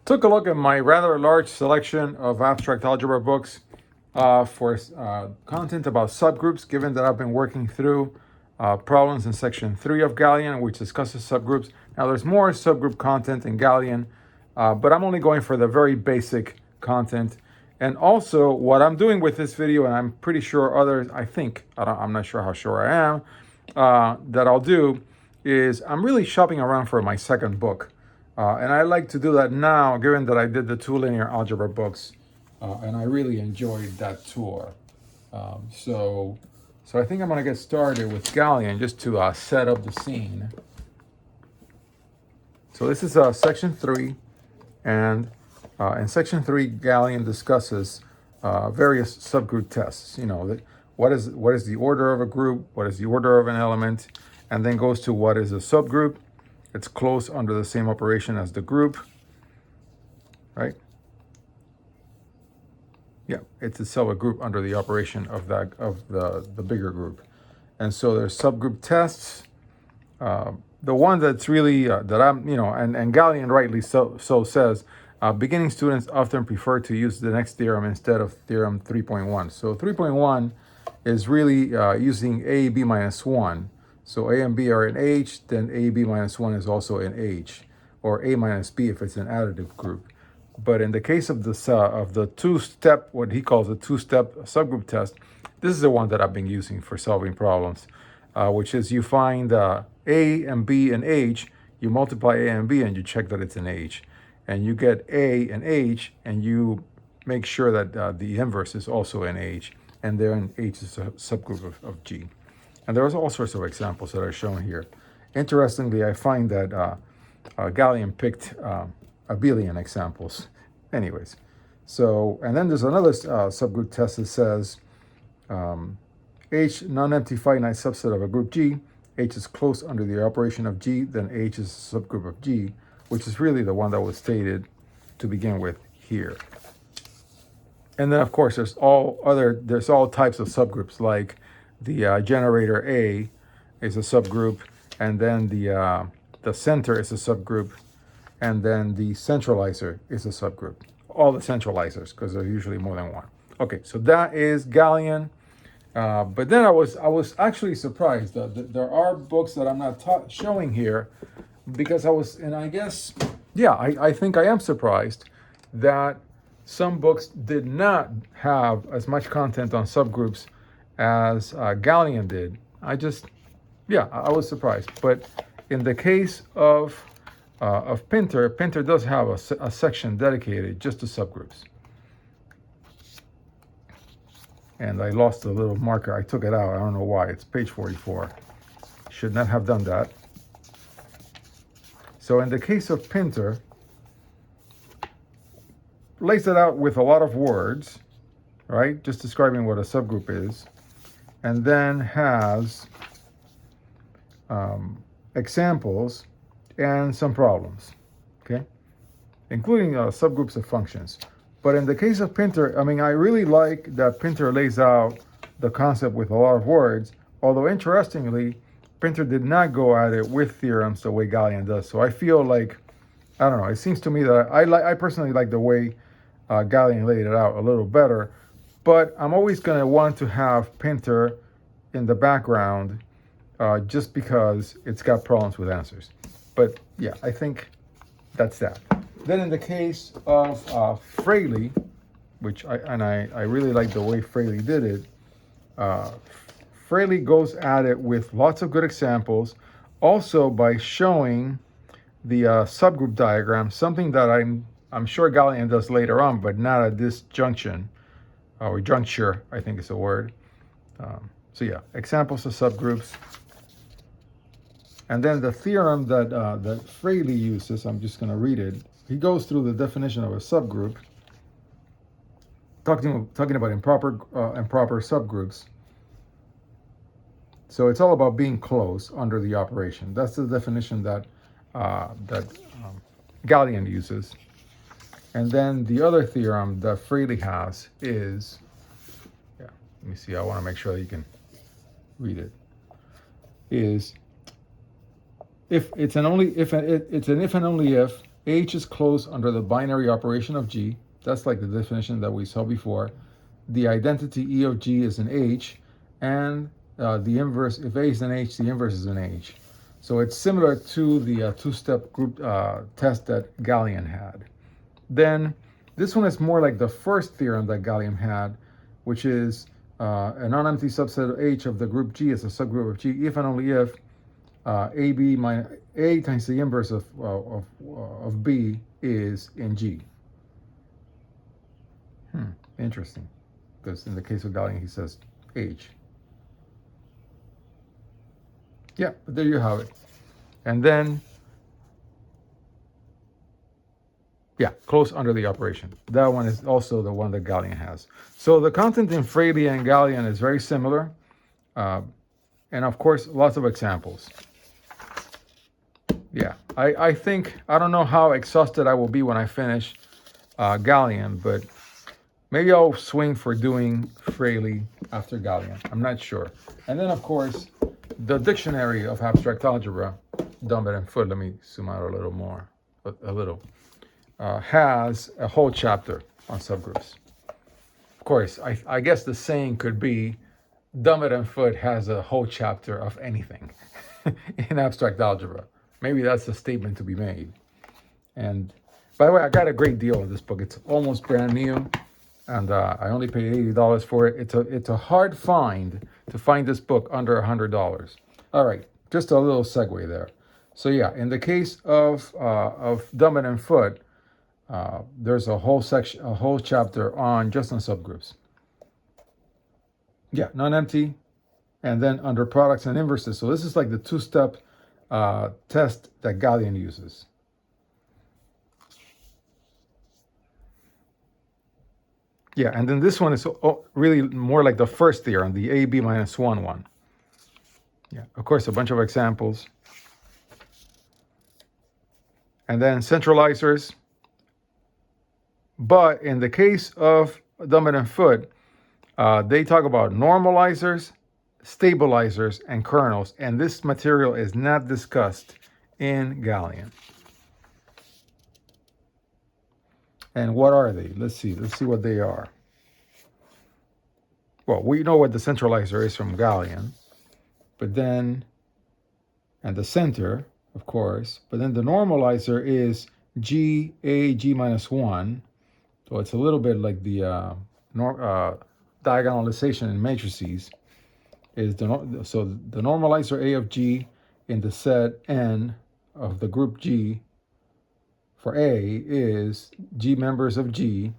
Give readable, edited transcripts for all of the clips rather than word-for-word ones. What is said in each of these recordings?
Took a look at my rather large selection of abstract algebra books for content about subgroups, given that I've been working through problems in section 3 of Galleon, which discusses subgroups. Now, there's more subgroup content in Galleon, but I'm only going for the very basic content. And also, what I'm doing with this video, and I'm pretty sure others, I'm not sure how sure I am, that I'll do, is I'm really shopping around for my second book. And I like to do that now, given that I did the 2 linear algebra books, and I really enjoyed that tour. So I think I'm going to get started with Galleon just to set up the scene. So this is section 3, and in section 3, Galleon discusses various subgroup tests. You know, what is the order of a group, what is the order of an element, and then goes to what is a subgroup. It's close under the same operation as the group, right? Yeah, it's itself a group under the operation of the bigger group. And so there's subgroup tests. The one that's really that I'm, and Galleon rightly so says, beginning students often prefer to use the next theorem instead of theorem 3.1. So 3.1 is really using a, b minus 1. So a and b are in H, then a, b minus 1 is also in H, or a minus b if it's an additive group. But in the case of the two-step, what he calls a two-step subgroup test, this is the one that I've been using for solving problems, which is you find a and b in H, you multiply a and b, and you check that it's in H. And you get a and H, and you make sure that the inverse is also in H, and then H is a subgroup of G. And there's all sorts of examples that are shown here. Interestingly, I find that Galleon picked abelian examples. Anyways, so, and then there's another subgroup test that says H, non-empty finite subset of a group G. H is close under the operation of G, then H is a subgroup of G, which is really the one that was stated to begin with here. And then, of course, there's all types of subgroups, like the generator A is a subgroup, and then the center is a subgroup, and then the centralizer is a subgroup. All the centralizers, because there's usually more than one. Okay, so that is Galleon. But then I was actually surprised that there are books that I'm not showing here, because I think I am surprised that some books did not have as much content on subgroups as Galleon did. I was surprised. But in the case of Pinter does have a section dedicated just to subgroups. And I lost the little marker. I took it out. I don't know why. It's page 44. Should not have done that. So in the case of Pinter, lays it out with a lot of words, right? Just describing what a subgroup is. And then has examples and some problems, okay? Including subgroups of functions. But in the case of Pinter, I really like that Pinter lays out the concept with a lot of words, although interestingly, Pinter did not go at it with theorems the way Galleon does. So I feel like, I don't know, it seems to me that I personally like the way Galleon laid it out a little better, but I'm always going to want to have Pinter in the background just because it's got problems with answers. But yeah, I think that's that. Then in the case of Freley, which I really like the way Freley did it, Freley goes at it with lots of good examples, also by showing the subgroup diagram, something that I'm sure Galleon does later on, but not at this junction, or juncture, I think is a word. So yeah, examples of subgroups. And then the theorem that Freley uses, I'm just going to read it. He goes through the definition of a subgroup, talking about improper subgroups. So it's all about being close under the operation. That's the definition that Galleon uses. And then the other theorem that Freley has is, let me see, I want to make sure that you can read it, is if it's an if and only if H is closed under the binary operation of G. That's like the definition that we saw before. The identity E of G is an H, and the inverse, if A is an H, the inverse is an H. So it's similar to the two-step group test that Galilean had. Then this one is more like the first theorem that Galilean had, which is a non-empty subset of H of the group G is a subgroup of G if and only if AB minus A times the inverse of B is in G. Interesting, because in the case of Galilean he says H. Yeah, but there you have it. And then, yeah, close under the operation. That one is also the one that Galilean has. So the content in Freley and Galilean is very similar. And of course, lots of examples. Yeah, I think, I don't know how exhausted I will be when I finish Galilean, but maybe I'll swing for doing Freley after Galilean. I'm not sure. And then, of course, the dictionary of abstract algebra, Dumbit and Foot, let me zoom out a little more, a little, has a whole chapter on subgroups. Of course, I guess the saying could be, Dumbit and Foot has a whole chapter of anything in abstract algebra. Maybe that's a statement to be made. And by the way, I got a great deal on this book. It's almost brand new, and I only paid $80 for it. It's a hard find to find this book under $100. All right, just a little segue there. So yeah, in the case of Dumbit and Foot, there's a whole section, a whole chapter just on subgroups. Yeah, non-empty, and then under products and inverses. So this is like the two-step test that Galilean uses. Yeah, and then this one is really more like the first theorem, the AB minus 1, 1. Yeah, of course, a bunch of examples. And then centralizers. But in the case of Dumbit and Foot, they talk about normalizers, stabilizers, and kernels. And this material is not discussed in Galilean. And what are they? Let's see what they are. Well, we know what the centralizer is from Galilean, but then, and the center, of course, but then the normalizer is G, A, G minus 1. So it's a little bit like the diagonalization in matrices. So the normalizer A of G in the set N of the group G for A is G members of G.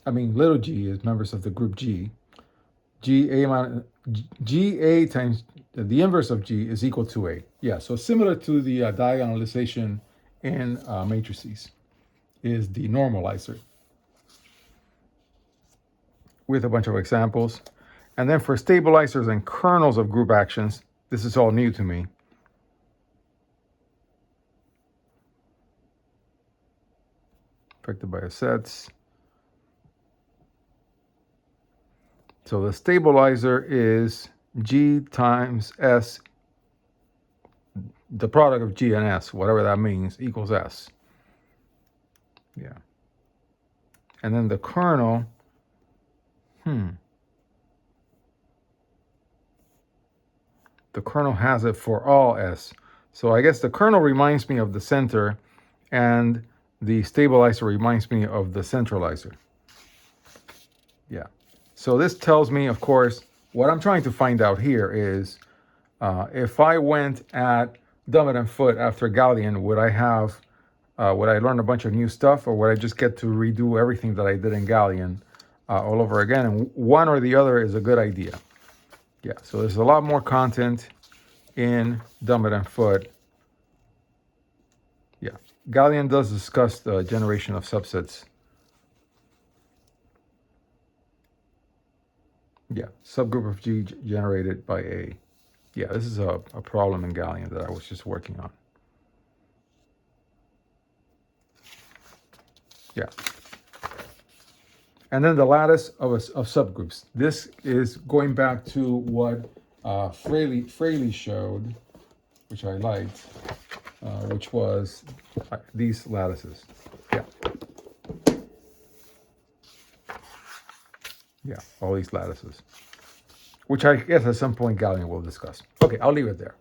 I mean, little g is members of the group G. Ga times the inverse of G is equal to A. Yeah, so similar to the diagonalization in matrices is the normalizer, with a bunch of examples. And then for stabilizers and kernels of group actions, this is all new to me. Affected by sets. So the stabilizer is G times S, the product of G and S, whatever that means, equals S. Yeah. And then the kernel, the kernel has it for all S. So I guess the kernel reminds me of the center, and the stabilizer reminds me of the centralizer. Yeah. So this tells me, of course, what I'm trying to find out here is if I went at Dumbit and Foot after Galilean, would I learn a bunch of new stuff, or would I just get to redo everything that I did in Galilean all over again? And one or the other is a good idea. Yeah, so there's a lot more content in Dumbit and Foot. Yeah, Galilean does discuss the generation of subsets. Yeah, subgroup of G generated by A. Yeah, this is a problem in Galilean that I was just working on. Yeah. And then the lattice of subgroups. This is going back to what Freley showed, which I liked. which was these lattices. Yeah. Yeah, all these lattices, which I guess at some point Gaussian will discuss. Okay, I'll leave it there.